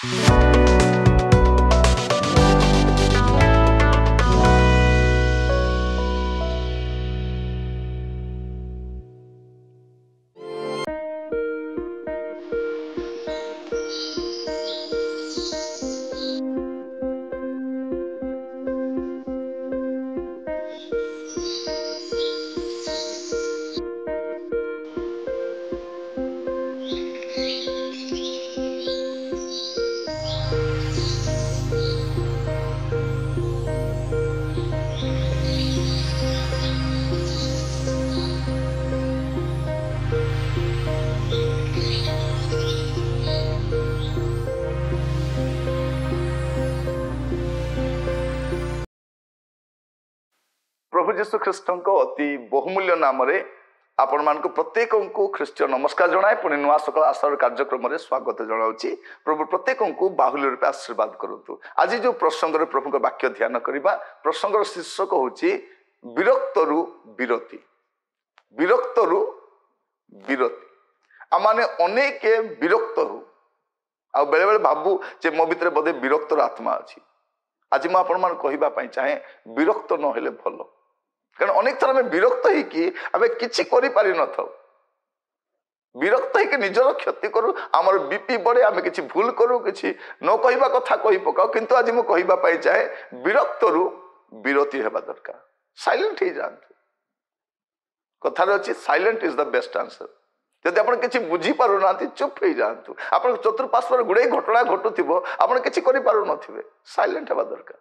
प्रभु जीशु ख्रीष्ट अति बहुमूल्य नाम आपण मान प्रत्येक को ख्रीष्ट नमस्कार जनाए पुणी नुआ सकाल आशार कार्यक्रम में स्वागत जनाऊँगी। प्रभु प्रत्येक को बाहुल्य रूप आशीर्वाद करूँ। आज जो प्रसंग प्रभु वाक्य ध्यान करवा प्रसंगर शीर्षक हूँ विरक्तरु विरति। विरक्तरु विरति आम अनेक विरक्त हो आ बेले बेले भावु जे मो भितर बोधे विरक्तर आत्मा अच्छी। आज मुझे कहवाई चाहे विरक्त न हेले भल कारण अनेक थर आम विरक्त होमें किसी कर विरक्त हो निजर क्षति करूँ आमर बीपी बढ़े आम कि भूल करूँ कि न कहवा कथा कही पकाऊ किंतु आज मुझे कहवाई चाहे विरक्तरु विरति हेबा दरकार। साइलेंट हो जातु कथार अच्छी silent is the best answer. जदि आप किसी बुझी पार ना चुप हो जातु आप चतुर्पार्श्वर गुड़े घटना घटुव आप किसी कर साइलेंट हेबा दरकार।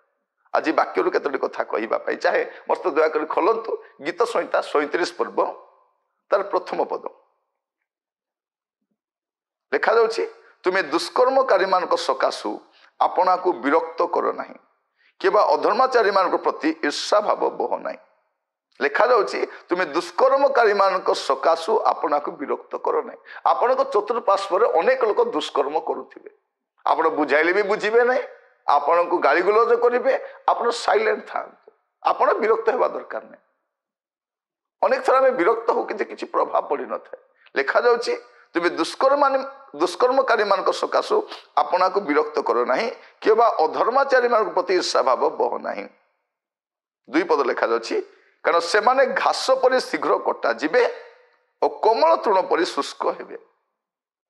आज वाक्य केतोटी कथा कहवाई चाहे मस्त दयाकोरी खोलतु गीत संहिता 37 पर्व तार प्रथम पद लिखा जाउछि तुमे दुष्कर्मकारी मान सकाशु आपना को विरक्त कर नाही केबा अधर्माचारी मान प्रति ईर्षा भाव बह नाही। लिखा जाउछि तुमे दुष्कर्मकारी मान सकाशु आपना को विरक्त कर नाही। आपण चतुर्पार्श्वर अनेक लोक दुष्कर्म करुथिबे आपण बुझाइले भी बुझीबे नहीं आपण को गाली गुलज करेंगे आप साइलेंट था आप विरक्त होगा दरकार नहीं। अनेक थर आम विरक्त हो कि प्रभाव पड़ न था। लिखा जाउछि तुमे दुष्कर्मकारी मान सकाशु आपना को विरक्त कर नाही केबा अधर्माचारी मान प्रति ईर्षा भाव बह नाही। दुई पद लिखा जाउछि कारण से माने घास परि शीघ्र कटा जिबे और कोमल तृण परि शुष्क हेबे।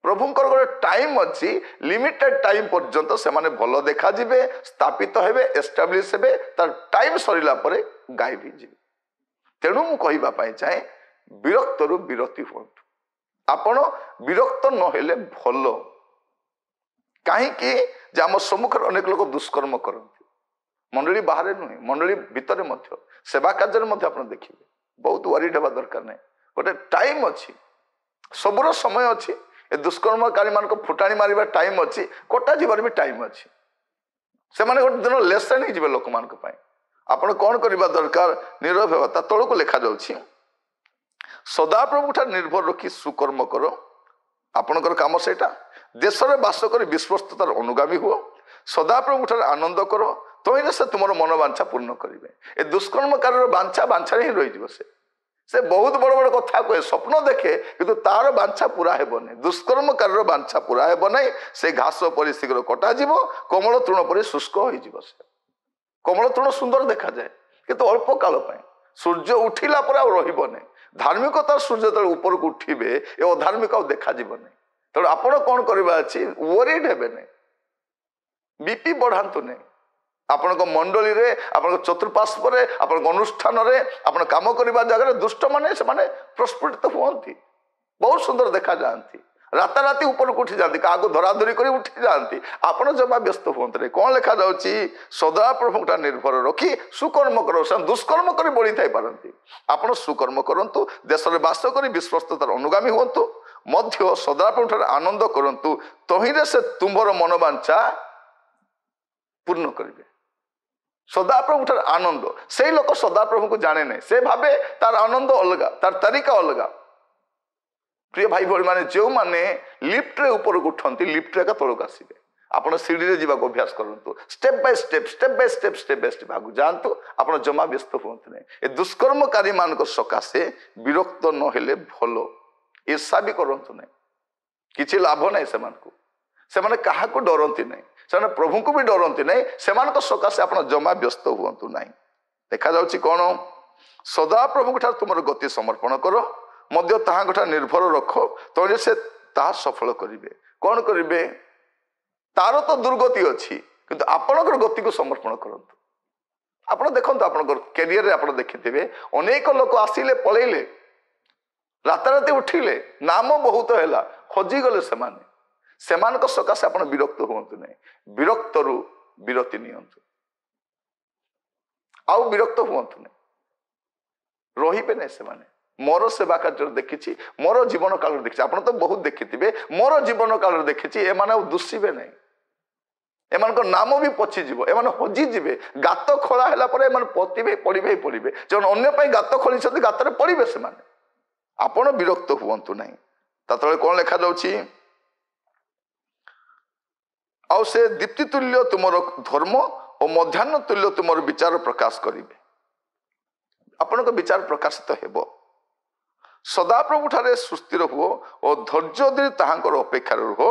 प्रभुंकर गोटे टाइम अच्छी लिमिटेड टाइम पर्यंत से माने भल देखा जिबे स्थापित हेबे एस्टाब्लिश हेबे तार टाइम सरीला परे गायब हो जिबे। तेणु मु कहबा पई चाहे विरक्तरु विरति होंतु आपण विरक्त न हेले भल कहीं जे आम सम्मुख अनेक लोग दुष्कर्म करते मंडली बाहर नुहे मंडली भितर मध्य सेवा कार्य मध्य आप देखिए बहुत वरीड हेबा दरकार नहीं। गोटे टाइम अच्छी सबुर समय अच्छी ए दुष्कर्मकारी मान फुटाणी मारिबा टाइम अच्छी कटा जीवार भी टाइम अच्छी से माने गोटे दिन लेसन ही लोक मान आपण कौन करबा दरकार नीरव हेबा तल को लिखा जाउछि सदा प्रभु ठार निर्भर रखी सुकर्म करो आपणकर काम सेटा देश में बास कर विश्वस्ततार अनुगामी हुओ सदा प्रभु ठार आनंद करो तोइने से तुम मनोवांछा पूर्ण करेंगे। ए दुष्कर्मकार बांछा बांछा ही रही से बहुत बड़ बड़ कथा कहे स्वप्न देखे किंतु तार बांछा पूरा हेबनी दुष्कर्मकार बांछा पूरा हेबनी से घास परि शीघ्र कटा जीव कोमल तृण परि शुष्क हो से कोमल तृण सुंदर देखा जाए किंतु अल्प काल सूर्य उठिला पर रही धार्मिकतार सूर्य जो ऊपर को उठे ये अधार्मिक देखा जीवनी तेणु आपण कौन करवा अच्छी वरीड हेबे नहीं बीपी बढ़ातु नहीं आपण मंडली रे आपण चतुर्पार्श्वर आपण अनुष्ठान रे आपण काम करबा जगह दुष्ट माने से माने प्रस्फुटित हुअंती बहुत सुंदर देखा जाती राताराति ऊपर को उठी जाती क्या धराधरी कर उठी जाती आपण जमा व्यस्त हुए कौन लिखा जाउछि सदा प्रभुटा निर्भर रखी सुकर्म करो दुष्कर्म कर बढ़ी थाई पारती आपण सुकर्म करंतु देश में बास कर विश्वस्ततार अनुगामी हुंतु मध्य सदा प्रभुठार आनंद करंतु तहिरे से तुम्भर मनोवांछा पूर्ण करेंगे। सदाप्रभु ठार आनंद से लोक सदाप्रभु को जाने नहीं से भावे तार आनंद अलग तार तरीका अलग। प्रिय भाई भाई माने जो माने लिफ्ट रे ऊपर उठती लिफ्ट रे तलक आसबे आप सीढ़ी रे जीवा अभ्यास करूँ step by step step by step step by step आगु जातु आप जमा व्यस्त हूँ ए दुष्कर्मकारी मान सकाशे विरक्त न हेले भल ईर्षा भी करूँ नहीं किसी लाभ नहीं ସେମାନେ କାହାକୁ ଡରନ୍ତି ନାହିଁ, ସେମାନେ ପ୍ରଭୁଙ୍କୁ ବି ଡରନ୍ତି ନାହିଁ। ସେମାନଙ୍କ ସକାଶେ ଆପଣ ଜମା ବ୍ୟସ୍ତ ହୁଅନ୍ତୁ ନାହିଁ। ଦେଖାଯାଉଛି କ'ଣ? ସଦାପ୍ରଭୁଙ୍କ ଠାରୁ ତୁମର ଗତି ସମର୍ପଣ କର, ମଧ୍ୟ ତାହାଙ୍କ ଠାରେ ନିର୍ଭର ରଖ, ତେଣୁ ସେ ତାହା ସଫଳ କରିବେ। କ'ଣ କରିବେ? ତାର ତ ଦୁର୍ଗତି ଅଛି, କିନ୍ତୁ ଆପଣଙ୍କର ଗତିକୁ ସମର୍ପଣ କରନ୍ତୁ। ଆପଣ ଦେଖନ୍ତୁ, ଆପଣଙ୍କର କ୍ୟାରିୟରରେ ଆପଣ ଦେଖିଥିବେ ଅନେକ ଲୋକ ଆସିଲେ ପଳେଇଲେ, ରାତାରାତି ଉଠିଲେ, ନାମ ବହୁତ ହେଲା, ହଜିଗଲେ ସେମାନେ। ସେମାନଙ୍କ ସକାଶେ ଆପଣ ବିରକ୍ତ ହୁଅନ୍ତୁ ନାହିଁ, ବିରକ୍ତରୁ ବିରତି ନିଅନ୍ତୁ, ଆଉ ବିରକ୍ତ ହୁଅନ୍ତୁ ନାହିଁ, ରହିବେ ନାହିଁ ସେମାନେ। ମୋର ସେବା କାର୍ଯ୍ୟରେ ଦେଖିଛି, ମୋର ଜୀବନ କାଳରେ ଦେଖିଛି, ଆପଣ ତ ବହୁତ ଦେଖିଥିବେ, ମୋର ଜୀବନ କାଳରେ ଦେଖିଛି, ଏମାନେ ଆଉ ଦୁଷିବେ ନାହିଁ, ଏମାନଙ୍କ ନାମ ବି ପଚିଯିବ, ଏମାନେ ହଜିଯିବେ। ଗାତ ଖୋଳା ହେଲା ପରେ ଏମାନେ ପତିବେ, ପଡ଼ିବେ ପଡ଼ିବେ। ଯେଉଁମାନେ ଅନ୍ୟ ପାଇଁ ଗାତ ଖୋଳିଛନ୍ତି ଗାତରେ ପଡ଼ିବେ ସେମାନେ। ଆପଣ ବିରକ୍ତ ହୁଅନ୍ତୁ ନାହିଁ। ତା ତଳେ କ'ଣ ଲେଖାଯାଉଛି? ଆଉ ସେ ଦୀପ୍ତି ତୁଲ୍ୟ ତୁମର ଧର୍ମ ଓ ମଧ୍ୟାହ୍ନ ତୁଲ୍ୟ ତୁମର ବିଚାର ପ୍ରକାଶ କରିବେ। ଆପଣଙ୍କ ବିଚାର ପ୍ରକାଶିତ ହେବ। ସଦାପ୍ରଭୁଠାରେ ସୁସ୍ଥିର ହୁଅ ଓ ଧୈର୍ଯ୍ୟ ଧରି ତାହାଙ୍କର ଅପେକ୍ଷାରେ ରୁହ,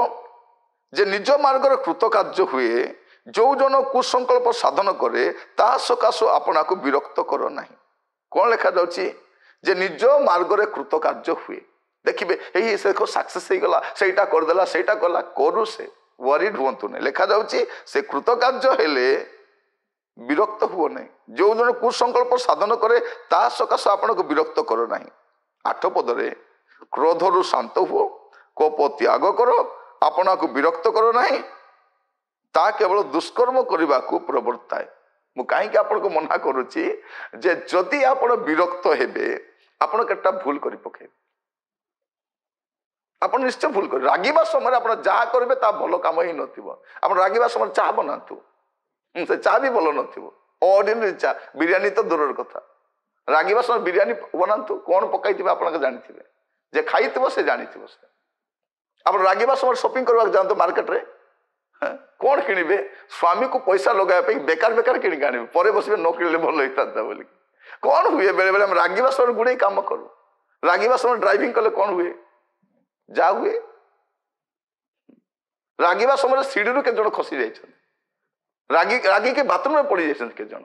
ଯେ ନିଜ ମାର୍ଗର କୃତକାର୍ଯ୍ୟ ହୁଏ। ଯୋଉ ଜଣ କୁସଂକଳ୍ପ ସାଧନ କରେ ତାହା ସକାଶୁ ଆପଣାକୁ ବିରକ୍ତ କର ନାହିଁ। କ'ଣ ଲେଖାଯାଉଛି? ଯେ ନିଜ ମାର୍ଗରେ କୃତକାର୍ଯ୍ୟ ହୁଏ। ଦେଖିବେ ଏଇ ସେ ସକ୍ସେସ୍ ହେଇଗଲା, ସେଇଟା କରିଦେଲା, ସେଇଟା କଲା, କରୁ, ସେ ୱାରିଡ୍ ହୁଅନ୍ତୁ ନାହିଁ। ଲେଖାଯାଉଛି ସେ କୃତକାର୍ଯ୍ୟ ହେଲେ ବିରକ୍ତ ହୁଅ ନାହିଁ। ଯୋଉ ଜଣ କୁସଂକଳ୍ପ ସାଧନ କରେ ତାହା ସକାଶୁ ଆପଣଙ୍କୁ ବିରକ୍ତ କର ନାହିଁ। 8 ପଦରେ, କ୍ରୋଧରୁ ଶାନ୍ତ ହୁଅ, କୋପ ତ୍ୟାଗ କର, ଆପଣଙ୍କୁ ବିରକ୍ତ କର ନାହିଁ, ତାହା କେବଳ ଦୁଷ୍କର୍ମ କରିବାକୁ ପ୍ରବର୍ତ୍ତାଏ। ମୁଁ କାହିଁକି ଆପଣଙ୍କୁ ମନା କରୁଛି ଯେ ଯଦି ଆପଣ ବିରକ୍ତ ହେବେ ଆପଣ କେତେଟା ଭୁଲ କରି ପକେଇବେ। ଆପଣ ନିଶ୍ଚୟ ଭୁଲ କରିବେ। ରାଗିବା ସମୟରେ ଆପଣ ଯାହା କରିବେ ତାହା ଭଲ କାମ ହିଁ ନଥିବ। ଆପଣ ରାଗିବା ସମୟରେ ଚା ବନାନ୍ତୁ, ସେ ଚା ବି ଭଲ ନଥିବ। ଅର୍ଡିନାରୀ ଚା, ବିରିୟାନୀ ତ ଦୂରର କଥା। ରାଗିବା ସମୟରେ ବିରିୟାନୀ ବନାନ୍ତୁ, କ'ଣ ପକାଇଥିବେ ଆପଣ ଜାଣିଥିବେ, ଯେ ଖାଇଥିବ ସେ ଜାଣିଥିବ। ସେ ଆପଣ ରାଗିବା ସମୟରେ ସପିଂ କରିବାକୁ ଯାଆନ୍ତୁ ମାର୍କେଟରେ, କ'ଣ କିଣିବେ? ସ୍ୱାମୀକୁ ପଇସା ଲଗାଇବା ପାଇଁ ବେକାର ବେକାର କିଣିକି ଆଣିବେ, ପରେ ବସିବେ ନ କିଣିଲେ ଭଲ ହେଇଥାନ୍ତା ବୋଲି। କ'ଣ ହୁଏ? ବେଳେ ବେଳେ ଆମେ ରାଗିବା ସମୟରେ ଗୁଡ଼େଇ କାମ କରୁ। ରାଗିବା ସମୟରେ ଡ୍ରାଇଭିଂ କଲେ କ'ଣ ହୁଏ? ଯାହା ହୁଏ। ରାଗିବା ସମୟରେ ସିଡ଼ିରୁ କେତେ ଜଣ ଖସି ଯାଇଛନ୍ତି, ରାଗିକି ବାଥରୁମରେ ପଡ଼ି ଯାଇଛନ୍ତି କେତେ ଜଣ।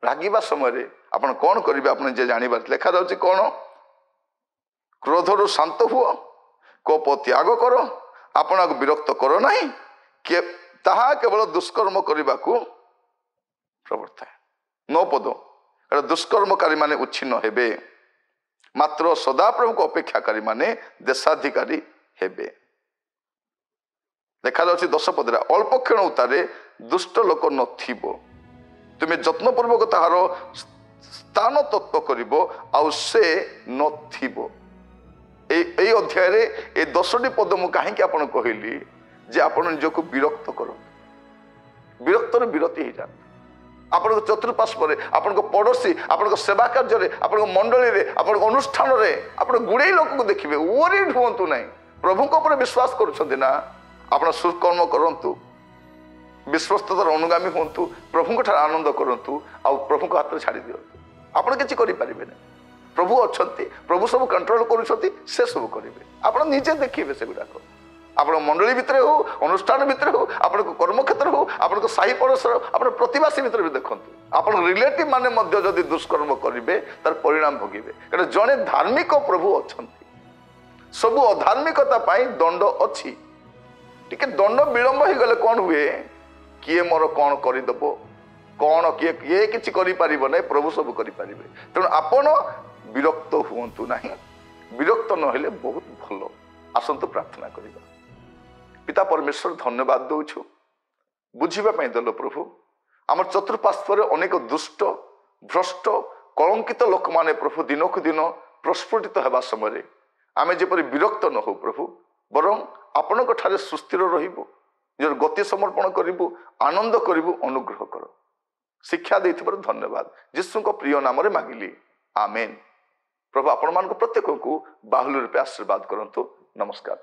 ରାଗିବା ସମୟରେ ଆପଣ କ'ଣ କରିବେ ଆପଣ ଯେ ଜାଣିବାର। ଲେଖାଯାଉଛି କ'ଣ? କ୍ରୋଧରୁ ଶାନ୍ତ ହୁଅ, କୋପ ତ୍ୟାଗ କର, ଆପଣଙ୍କୁ ବିରକ୍ତ କର ନାହିଁ, ତାହା କେବଳ ଦୁଷ୍କର୍ମ କରିବାକୁ ପ୍ରବର୍ତ୍ତାଏ। 9 ପଦ, ଏଟା ଦୁଷ୍କର୍ମକାରୀ ମାନେ ଉଚ୍ଛିନ୍ନ ହେବେ, ମାତ୍ର ସଦାପ୍ରଭୁଙ୍କ ଅପେକ୍ଷାକାରୀ ମାନେ ଦେଶାଧିକାରୀ ହେବେ। ଦେଖାଯାଉଛି 10 ପଦରେ, ଅଳ୍ପ କ୍ଷଣ ଉତ୍ତାରେ ଦୁଷ୍ଟ ଲୋକ ନଥିବ, ତୁମେ ଯତ୍ନପୂର୍ବକ ତାହାର ସ୍ଥାନ ତତ୍ତ୍ୱ କରିବ, ଆଉ ସେ ନଥିବ। ଏଇ ଅଧ୍ୟାୟରେ ଏ 10ଟି ପଦ ମୁଁ କାହିଁକି ଆପଣ କହିଲି ଯେ ଆପଣ ନିଜକୁ ବିରକ୍ତ କରନ୍ତୁ, ବିରକ୍ତରେ ବିରତି ହେଇଯାଆନ୍ତୁ। ଆପଣଙ୍କ ଚତୁଃପାର୍ଶ୍ୱରେ, ଆପଣଙ୍କ ପଡ଼ୋଶୀ, ଆପଣଙ୍କ ସେବା କାର୍ଯ୍ୟରେ, ଆପଣଙ୍କ ମଣ୍ଡଳୀରେ, ଆପଣଙ୍କ ଅନୁଷ୍ଠାନରେ ଆପଣ ଗୁଡ଼େଇ ଲୋକଙ୍କୁ ଦେଖିବେ, ୱରିଡ୍ ହୁଅନ୍ତୁ ନାହିଁ। ପ୍ରଭୁଙ୍କ ଉପରେ ବିଶ୍ୱାସ କରୁଛନ୍ତି ନା, ଆପଣ ସୁକର୍ମ କରନ୍ତୁ, ବିଶ୍ୱସ୍ତତାର ଅନୁଗାମୀ ହୁଅନ୍ତୁ, ପ୍ରଭୁଙ୍କ ଠାରେ ଆନନ୍ଦ କରନ୍ତୁ, ଆଉ ପ୍ରଭୁଙ୍କ ହାତରେ ଛାଡ଼ି ଦିଅନ୍ତୁ। ଆପଣ କିଛି କରିପାରିବେନି। ପ୍ରଭୁ ଅଛନ୍ତି, ପ୍ରଭୁ ସବୁ କଣ୍ଟ୍ରୋଲ କରୁଛନ୍ତି, ସେ ସବୁ କରିବେ। ଆପଣ ନିଜେ ଦେଖିବେ ସେଗୁଡ଼ାକ। ଆପଣଙ୍କ ମଣ୍ଡଳୀ ଭିତରେ ହଉ, ଅନୁଷ୍ଠାନ ଭିତରେ ହଉ, ଆପଣଙ୍କ କର୍ମକ୍ଷେତ୍ର ହଉ, ଆପଣଙ୍କ ସାହି ପଡ଼ୋଶର, ଆପଣ ପ୍ରତିବାସୀ ଭିତରେ ବି ଦେଖନ୍ତୁ। ଆପଣଙ୍କ ରିଲେଟିଭ୍ ମାନେ ମଧ୍ୟ ଯଦି ଦୁଷ୍କର୍ମ କରିବେ ତାର ପରିଣାମ ଭୋଗିବେ। କାରଣ ଜଣେ ଧାର୍ମିକ ପ୍ରଭୁ ଅଛନ୍ତି। ସବୁ ଅଧାର୍ମିକତା ପାଇଁ ଦଣ୍ଡ ଅଛି। ଟିକେ ଦଣ୍ଡ ବିଳମ୍ବ ହେଇଗଲେ କ'ଣ ହୁଏ? କିଏ ମୋର କ'ଣ କରିଦେବ, କ'ଣ କିଏ କିଛି କରିପାରିବ ନାହିଁ, ପ୍ରଭୁ ସବୁ କରିପାରିବେ। ତେଣୁ ଆପଣ ବିରକ୍ତ ହୁଅନ୍ତୁ ନାହିଁ। ବିରକ୍ତ ନହେଲେ ବହୁତ ଭଲ। ଆସନ୍ତୁ ପ୍ରାର୍ଥନା କରିବା। ପିତା ପରମେଶ୍ୱର, ଧନ୍ୟବାଦ ଦେଉଛୁ, ବୁଝିବା ପାଇଁ ଦେଲ ପ୍ରଭୁ। ଆମର ଚତୁଃପାର୍ଶ୍ୱରେ ଅନେକ ଦୁଷ୍ଟ, ଭ୍ରଷ୍ଟ, କଳଙ୍କିତ ଲୋକମାନେ ପ୍ରଭୁ ଦିନକୁ ଦିନ ପ୍ରସ୍ଫୁଟିତ ହେବା ସମୟରେ ଆମେ ଯେପରି ବିରକ୍ତ ନ ହଉ ପ୍ରଭୁ, ବରଂ ଆପଣଙ୍କ ଠାରେ ସୁସ୍ଥିର ରହିବୁ, ନିଜର ଗତି ସମର୍ପଣ କରିବୁ, ଆନନ୍ଦ କରିବୁ। ଅନୁଗ୍ରହ କର। ଶିକ୍ଷା ଦେଇଥିବାରୁ ଧନ୍ୟବାଦ। ଯୀଶୁଙ୍କ ପ୍ରିୟ ନାମରେ ମାଗିଲି, ଆମେନ୍। ପ୍ରଭୁ ଆପଣମାନଙ୍କ ପ୍ରତ୍ୟେକଙ୍କୁ ବାହୁଲ୍ୟ ରୂପେ ଆଶୀର୍ବାଦ କରନ୍ତୁ। ନମସ୍କାର।